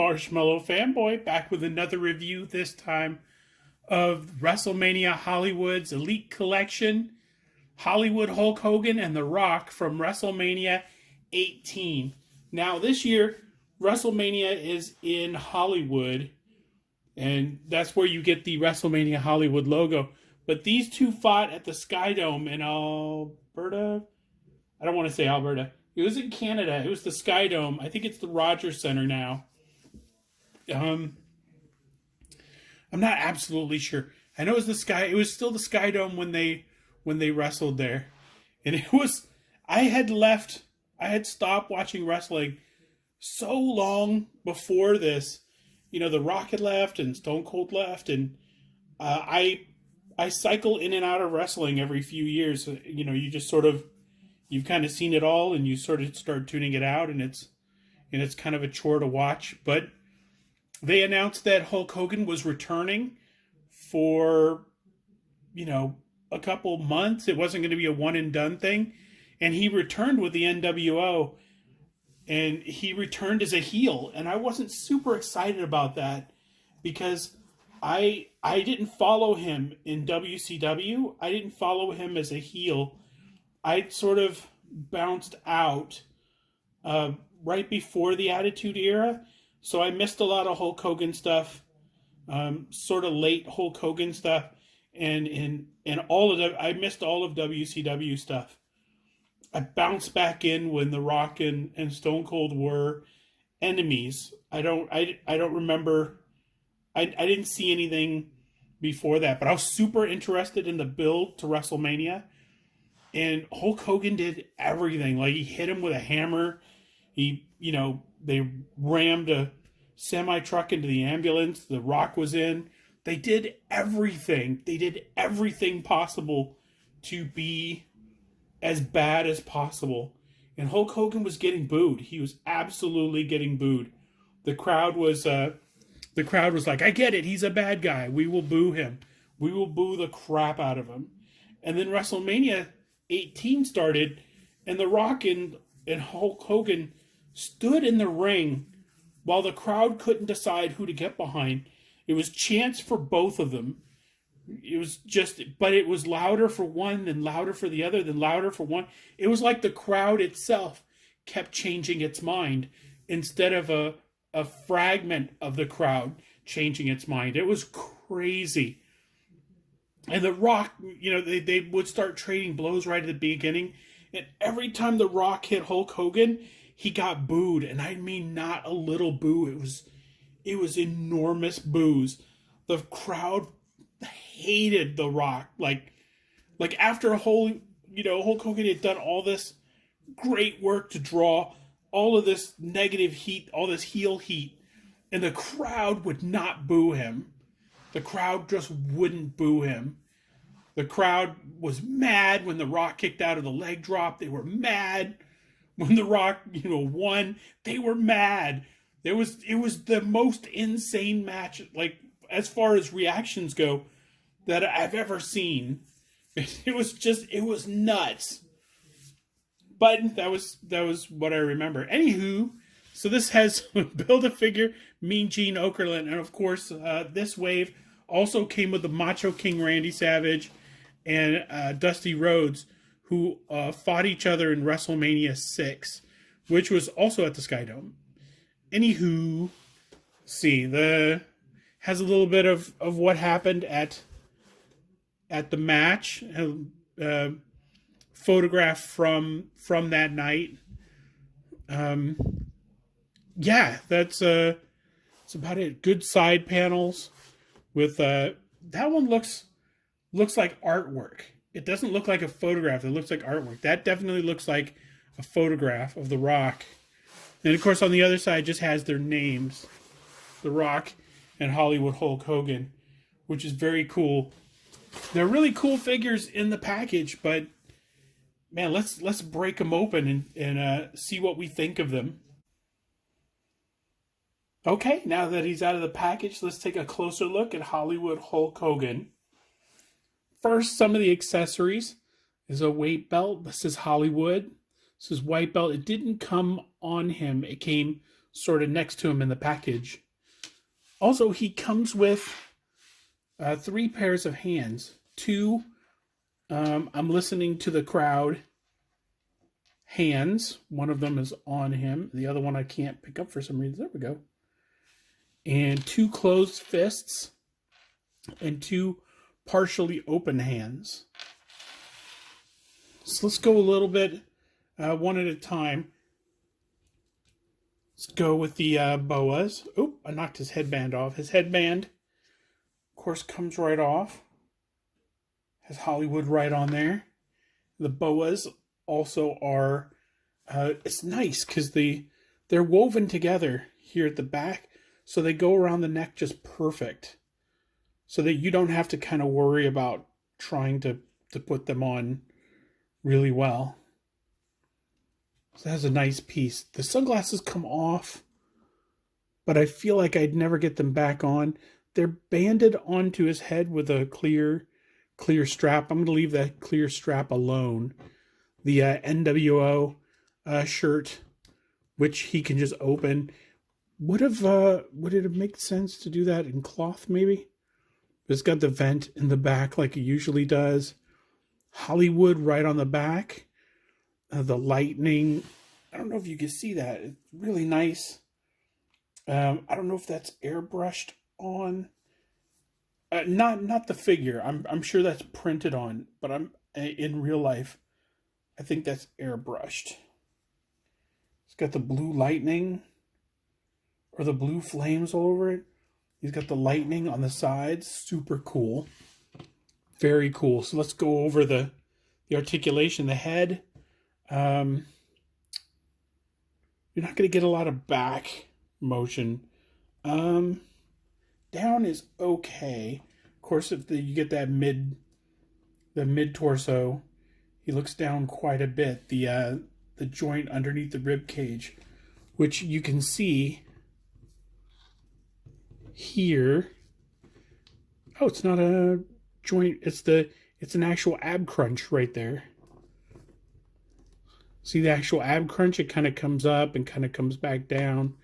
Marshmallow Fanboy, back with another review, this time of Wrestlemania Hollywood's Elite Collection, Hollywood Hulk Hogan and The Rock from WrestleMania 18. Now, this year, WrestleMania is in Hollywood, and that's where you get the WrestleMania Hollywood logo. But these two fought at the Sky Dome in Alberta. I don't want to say Alberta. It was in Canada. It was the Sky Dome. I think it's the Rogers Center now. I'm not absolutely sure. I know it was the Sky. It was still the Sky Dome when they wrestled there, and it was. I had stopped watching wrestling so long before this. You know, The Rock had left and Stone Cold left, and I cycle in and out of wrestling every few years. You know, you've kind of seen it all, and you sort of start tuning it out, and it's kind of a chore to watch. But they announced that Hulk Hogan was returning for, a couple months. It wasn't going to be a one and done thing. And he returned with the NWO, and he returned as a heel. And I wasn't super excited about that because I didn't follow him in WCW. I didn't follow him as a heel. I sort of bounced out right before the Attitude Era. So I missed a lot of Hulk Hogan stuff, sort of late Hulk Hogan stuff, and I missed all of WCW stuff. I bounced back in when The Rock and Stone Cold were enemies. I don't remember. I didn't see anything before that, but I was super interested in the build to WrestleMania. And Hulk Hogan did everything. Like, he hit him with a hammer. They rammed a semi-truck into the ambulance. The Rock was in. They did everything. They did everything possible to be as bad as possible. And Hulk Hogan was getting booed. He was absolutely getting booed. The crowd was like, I get it. He's a bad guy. We will boo him. We will boo the crap out of him. And then WrestleMania 18 started, and The Rock and Hulk Hogan stood in the ring while the crowd couldn't decide who to get behind. It was chants for both of them. But it was louder for one, then louder for the other, then louder for one. It was like the crowd itself kept changing its mind instead of a fragment of the crowd changing its mind. It was crazy. And The Rock, they would start trading blows right at the beginning. And every time The Rock hit Hulk Hogan, he got booed. And I mean not a little boo. It was enormous boos. The crowd hated The Rock. Like after Hulk Hogan had done all this great work to draw all of this negative heat, all this heel heat, and the crowd would not boo him. The crowd just wouldn't boo him. The crowd was mad when The Rock kicked out of the leg drop. They were mad when The Rock, won. They were mad. It was the most insane match, like, as far as reactions go, that I've ever seen. It was nuts. But that was what I remember. Anywho, so this has Build-A-Figure, Mean Gene Okerlund, and of course, this wave also came with the Macho King Randy Savage and Dusty Rhodes, who fought each other in WrestleMania 6, which was also at the Sky Dome. Anywho, has a little bit of what happened at the match. Photograph from that night. That's about it. Good side panels with that one looks like artwork. It doesn't look like a photograph. It looks like artwork. That definitely looks like a photograph of The Rock. And of course on the other side just has their names, The Rock and Hollywood Hulk Hogan, which is very cool. They're really cool figures in the package, but man, let's break them open and see what we think of them. Okay, now that he's out of the package, let's take a closer look at Hollywood Hulk Hogan. First, some of the accessories is a weight belt. This is Hollywood. This is white belt. It didn't come on him. It came sort of next to him in the package. Also, he comes with 3 pairs of hands. 2, I'm listening to the crowd hands. One of them is on him. The other one I can't pick up for some reason. There we go. And 2 closed fists and 2 partially open hands. So let's go a little bit one at a time. Let's go with the boas. Oh, I knocked his headband off. His headband, of course, comes right off. Has Hollywood right on there. The boas also are, it's nice because they're woven together here at the back. So they go around the neck just perfect. So that you don't have to kind of worry about trying to put them on really well. So that's a nice piece. The sunglasses come off, but I feel like I'd never get them back on. They're banded onto his head with a clear strap. I'm going to leave that clear strap alone. The NWO shirt, which he can just open. Would it have made sense to do that in cloth maybe? It's got the vent in the back like it usually does. Hollywood right on the back. The lightning. I don't know if you can see that. It's really nice. I don't know if that's airbrushed on. Not the figure. I'm sure that's printed on, but in real life, I think that's airbrushed. It's got the blue lightning or the blue flames all over it. He's got the lightning on the sides. Super cool. Very cool. So let's go over the articulation. The head. You're not going to get a lot of back motion. Down is okay. Of course, if you get that mid torso, he looks down quite a bit. The joint underneath the rib cage, which you can see here. Oh, it's not a joint. It's an actual ab crunch right there. See the actual ab crunch? It kind of comes up and kind of comes back down.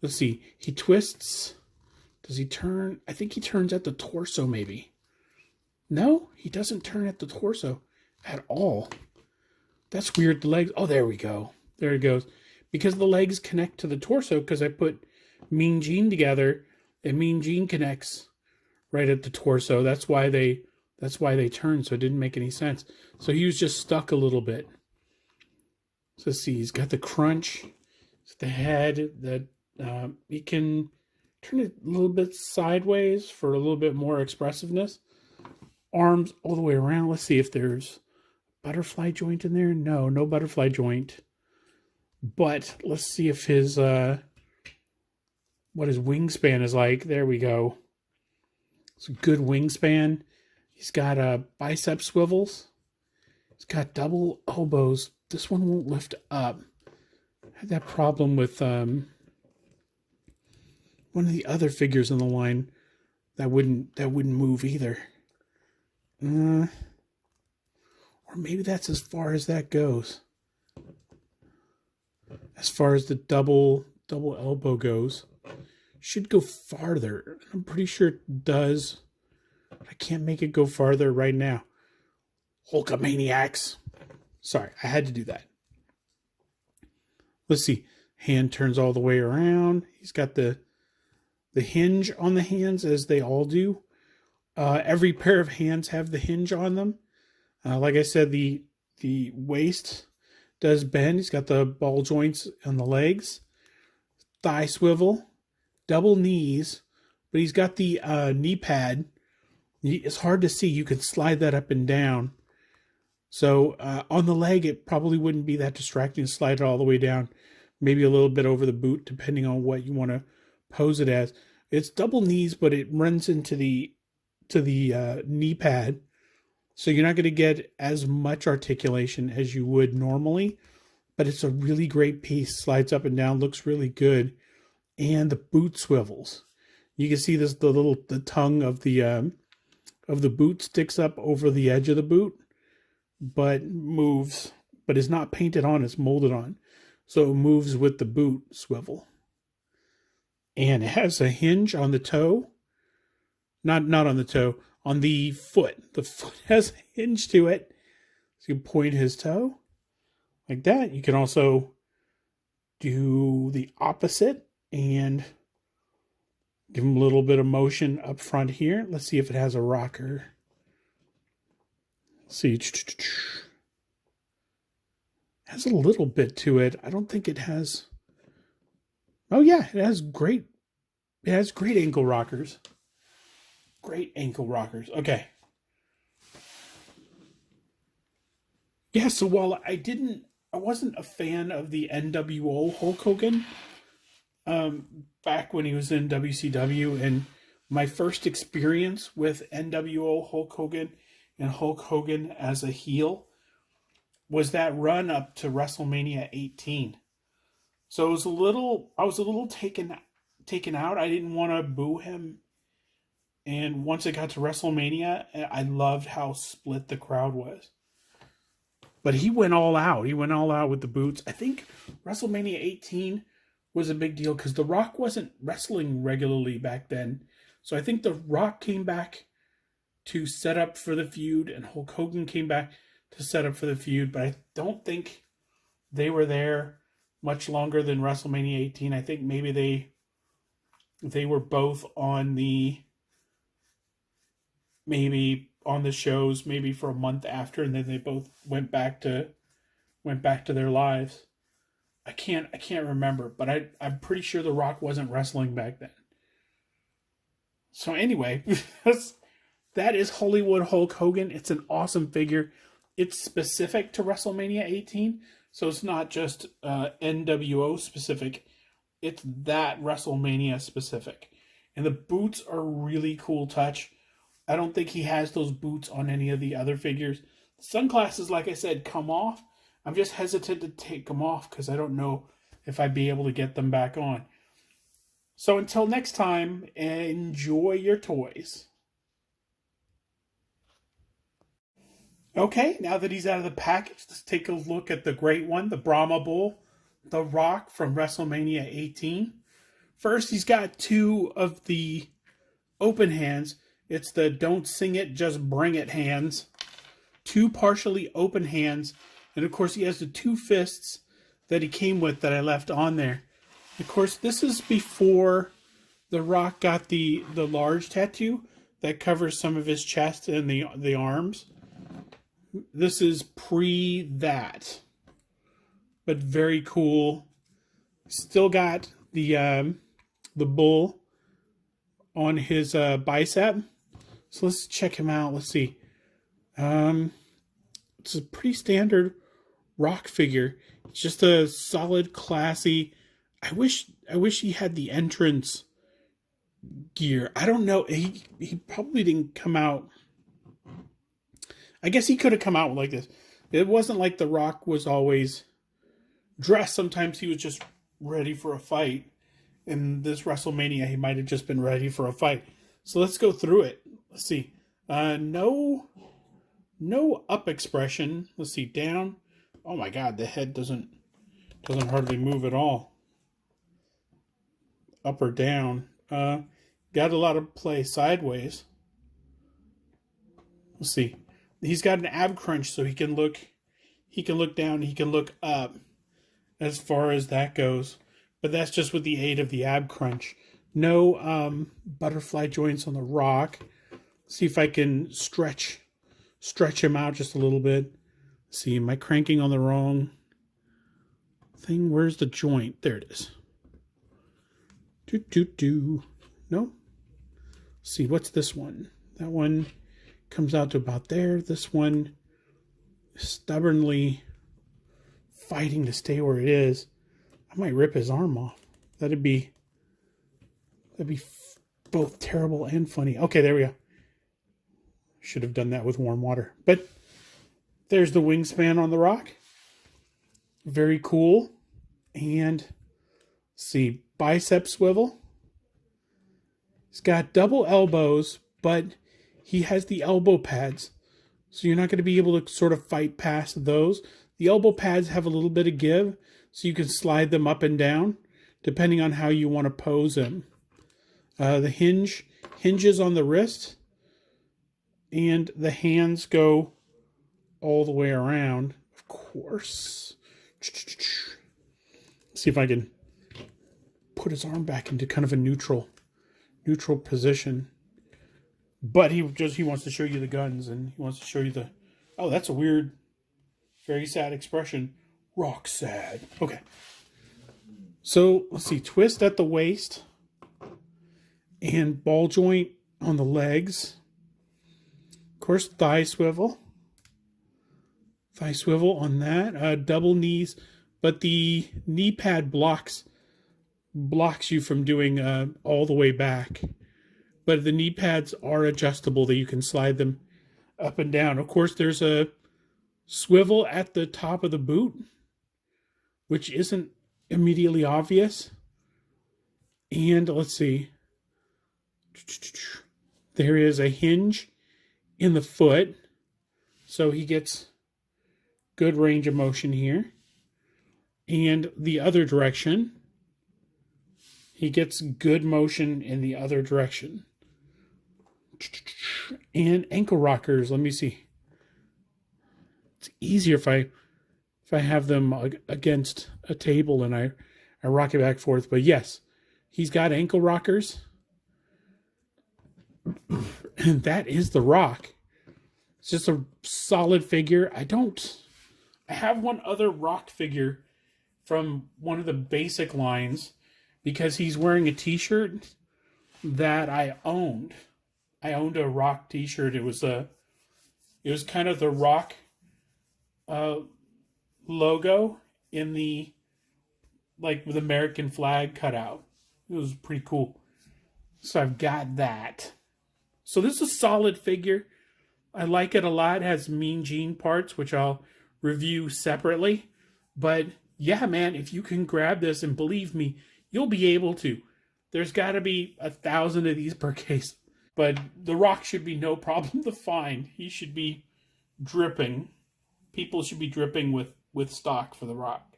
Let's see. He twists. Does he turn? I think he turns at the torso maybe. No, he doesn't turn at the torso at all. That's weird. The legs. Oh, there we go. There it goes. Because the legs connect to the torso because I put Mean Gene together and Mean Gene connects right at the torso. That's why they turn. So it didn't make any sense. So he was just stuck a little bit. So let's see, he's got the crunch, the head that he can turn it a little bit sideways for a little bit more expressiveness. Arms all the way around. Let's see if there's butterfly joint in there. No butterfly joint. But let's see if his what his wingspan is like. There we go. It's a good wingspan. He's got bicep swivels. He's got double elbows. This one won't lift up. I had that problem with one of the other figures in the line that wouldn't move either. Or maybe that's as far as that goes. As far as the double elbow goes. Should go farther. I'm pretty sure it does. I can't make it go farther right now. Hulkamaniacs. Sorry, I had to do that. Let's see. Hand turns all the way around. He's got the hinge on the hands, as they all do. Every pair of hands have the hinge on them. Like I said, the waist does bend. He's got the ball joints on the legs. Thigh swivel. Double knees. But he's got the knee pad. It's hard to see. You can slide that up and down. So on the leg, it probably wouldn't be that distracting to slide it all the way down. Maybe a little bit over the boot, depending on what you want to pose it as. It's double knees, but it runs into the knee pad. So you're not going to get as much articulation as you would normally. But it's a really great piece. Slides up and down, looks really good. And the boot swivels. You can see this, the tongue of the boot sticks up over the edge of the boot. But is not painted on, it's molded on. So it moves with the boot swivel. And it has a hinge on the toe. Not on the toe, on the foot. The foot has a hinge to it. So you point his toe like that. You can also do the opposite and give him a little bit of motion up front here. Let's see if it has a rocker. Let's see. It has a little bit to it. I don't think it has. Oh yeah, it has great ankle rockers. Great ankle rockers. Okay. Yeah, so while I wasn't a fan of the NWO Hulk Hogan back when he was in WCW, and my first experience with NWO Hulk Hogan and Hulk Hogan as a heel was that run up to WrestleMania 18. So I was a little taken out. I didn't want to boo him. And once it got to WrestleMania, I loved how split the crowd was. But he went all out. He went all out with the boots. I think WrestleMania 18 was a big deal because The Rock wasn't wrestling regularly back then. So I think The Rock came back to set up for the feud, and Hulk Hogan came back to set up for the feud. But I don't think they were there much longer than WrestleMania 18. I think maybe they were both on the shows maybe for a month after, and then they both went back to their lives. I can't remember, but I'm pretty sure The Rock wasn't wrestling back then. So anyway, that is Hollywood Hulk Hogan. It's an awesome figure. It's specific to WrestleMania 18, so it's not just NWO specific. It's that WrestleMania specific. And the boots are a really cool touch. I don't think he has those boots on any of the other figures. The sunglasses, like I said, come off. I'm just hesitant to take them off because I don't know if I'd be able to get them back on. So until next time, enjoy your toys. Okay, now that he's out of the package, let's take a look at the great one, the Brahma Bull, The Rock from WrestleMania 18. First, he's got two of the open hands. It's the don't sing it, just bring it hands. Two partially open hands. And of course, he has the two fists that he came with that I left on there. Of course, this is before The Rock got the large tattoo that covers some of his chest and the arms. This is pre that. But very cool. Still got the bull on his bicep. So let's check him out. Let's see. It's a pretty standard Rock figure. It's just a solid, classy. I wish he had the entrance gear. I don't know. He probably didn't come out. I guess he could have come out like this. It wasn't like The Rock was always dressed. Sometimes he was just ready for a fight. In this WrestleMania, he might have just been ready for a fight. So let's go through it. Let's see. No up expression. Let's see. Down. Oh my God, the head doesn't hardly move at all. Up or down. Got a lot of play sideways. Let's see. He's got an ab crunch, so he can look down, he can look up as far as that goes. But that's just with the aid of the ab crunch. No butterfly joints on The Rock. See if I can stretch him out just a little bit. See, am I cranking on the wrong thing? Where's the joint? There it is. No? See, what's this one? That one comes out to about there. This one is stubbornly fighting to stay where it is. I might rip his arm off. That'd be both terrible and funny. Okay, there we go. Should have done that with warm water. But there's the wingspan on The Rock. Very cool. And see, bicep swivel. He's got double elbows, but he has the elbow pads. So you're not going to be able to sort of fight past those. The elbow pads have a little bit of give, so you can slide them up and down. depending on how you want to pose him. The hinges on the wrist, and the hands go all the way around, of course. Let's see if I can put his arm back into kind of a neutral position. But he wants to show you the guns, and he wants to show you the... Oh, that's a weird, very sad expression. Rock sad. Okay. So, let's see. Twist at the waist. And ball joint on the legs. Of course, thigh swivel. Thigh swivel on that. Double knees. But the knee pad blocks you from doing all the way back. But the knee pads are adjustable, that you can slide them up and down. Of course, there's a swivel at the top of the boot, which isn't immediately obvious. And let's see. There is a hinge in the foot, so he gets good range of motion here. And the other direction, he gets good motion in the other direction. And ankle rockers, let me see. It's easier if I have them against a table and I rock it back and forth. But yes, he's got ankle rockers. And that is the Rock. It's just a solid figure. I have one other Rock figure from one of the basic lines, because he's wearing a t-shirt that I owned. I owned a Rock t-shirt. It was kind of the Rock logo in the, like, with American flag cut out. It was pretty cool. So I've got that. So this is a solid figure. I like it a lot. It has Mean Gene parts, which I'll review separately. But yeah, man, if you can grab this, and believe me, you'll be able to. There's got to be 1,000 of these per case. But the Rock should be no problem to find. He should be dripping. People should be dripping with stock for the Rock.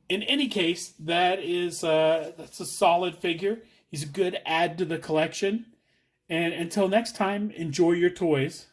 In any case, that's a solid figure. He's a good add to the collection. And until next time, enjoy your toys.